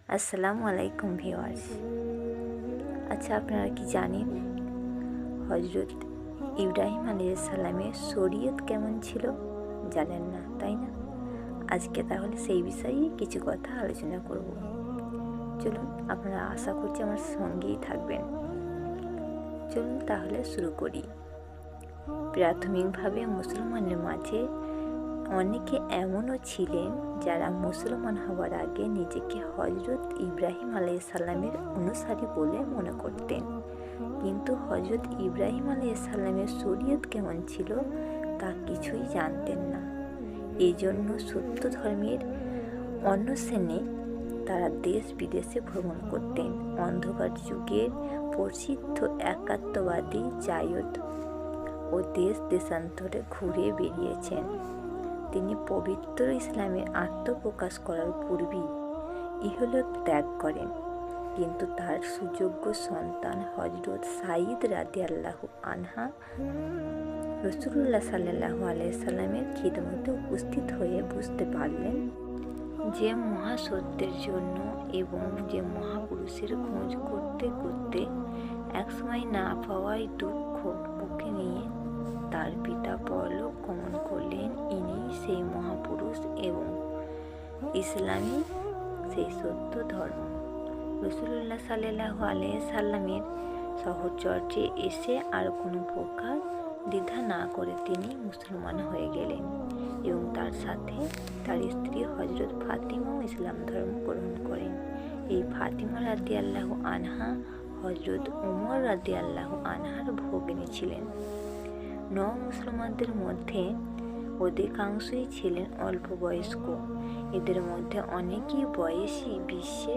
আসসালামু আলাইকুম ভিউয়ার্স। আচ্ছা, আপনারা কি জানেন হজরত ইব্রাহিম আলাইহিস সালামের শরীয়ত কেমন ছিল? জানেন না, তাই না? আজকে তাহলে সেই বিষয়ে কিছু কথা আলোচনা করব। চলুন, আপনারা আশা করছি আমার সঙ্গেই থাকবেন। চলুন তাহলে শুরু করি। প্রাথমিকভাবে মুসলমানের মাঝে অনেকে এমনও ছিলেন যারা মুসলমান হওয়ার আগে নিজেকে হজরত ইব্রাহিম আলাইহিস সালামের অনুসারী বলে মনে করতেন, কিন্তু হজরত ইব্রাহিম আলাইহিস সালামের শরীয়ত কেমন ছিল তা কিছুই জানতেন না। এই জন্য সত্য ধর্মের অন্বেষণে তারা দেশ বিদেশে ভ্রমণ করতেন। অন্ধকার যুগের প্রসিদ্ধ একাত্মবাদী জায়দ ও দেশ দেশান্তরে ঘুরে বেরিয়েছেন। তিনি পবিত্র ইসলামের আত্মপ্রকাশ করার পূর্বেই ইহলোক ত্যাগ করেন, কিন্তু তার সুযোগ্য সন্তান হজরত সাঈদ রাদিয়াল্লাহু আনহা রাসূলুল্লাহ সাল্লাল্লাহু আলাইহি সাল্লামের খিদমতে উপস্থিত হয়ে বুঝতে পারলেন যে মহাসত্যের জন্য এবং যে মহাপুরুষের খোঁজ করতে করতে একসময় না পাওয়ায় দুঃখ বুকে নিয়ে তার পিতা পরলোক গমন করলেন। ইনিই সেই মহাপুরুষ এবং ইসলামী সেই সত্য ধর্ম। রাসূলুল্লাহ সাল্লাল্লাহু আলাইহি সাল্লামের সাহচর্যে এসে আর কোনো প্রকার দ্বিধা না করে তিনি মুসলমান হয়ে গেলেন এবং তার সাথে তার স্ত্রী হজরত ফাতিমাও ইসলাম ধর্ম গ্রহণ করেন। এই ফাতিমা রাদিয়াল্লাহু আনহা হজরত উমর রাদিয়াল্লাহু আনহার ভগিনী ছিলেন। মুসলমানদের মধ্যে অধিকাংশই ছিলেন অল্প বয়স্ক। এদের মধ্যে অনেকেই বয়সী 20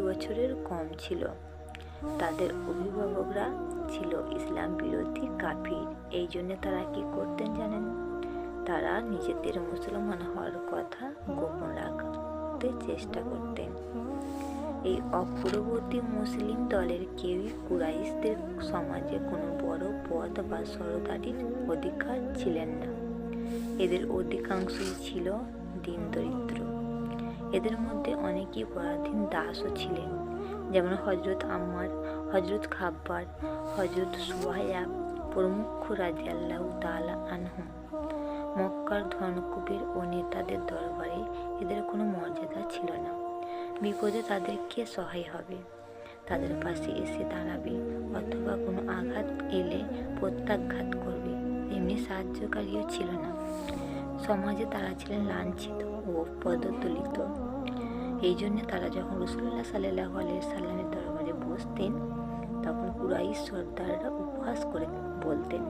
বছরের কম ছিল। তাদের অভিভাবকরা ছিল ইসলাম বিরোধী কাফির। এই জন্য তারা কি করতেন জানেন? তারা নিজেদের মুসলমান হওয়ার কথা গোপন রাখতে চেষ্টা করতেন। এই অগ্রবর্তী মুসলিম দলের কেউই কুরাইশদের সমাজে কোনো বড় পদ বা সরদারির অধিকার ছিলেন না। এদের অধিকাংশই ছিল দিন দরিদ্র। এদের মধ্যে অনেকেই পরাধীন দাসও ছিলেন, যেমন হজরত আম্মার, হজরত খাব্বার, হজরত সুহাইব প্রমুখ রাদিয়াল্লাহু তাআলা আনহুম। মক্কার ধনকুবের ও নেতাদের দরবারে এদের কোনো মর্যাদা ছিল না। বিপদে তাদের কে সহায় হবে, তাদের পাশে এসে দাঁড়াবে অথবা কোনো আঘাত এলে প্রত্যাঘাত করবে এমনি সাহায্যকারীও ছিল না। সমাজে তারা ছিলেন লাঞ্ছিত ও পদদলিত। এই জন্য তারা যখন রাসূলুল্লাহ সাল্লাল্লাহু আলাইহি সাল্লামের দরবারে বসতেন, তখন কুরাইশ সর্দাররা উপহাস করে বলতেন,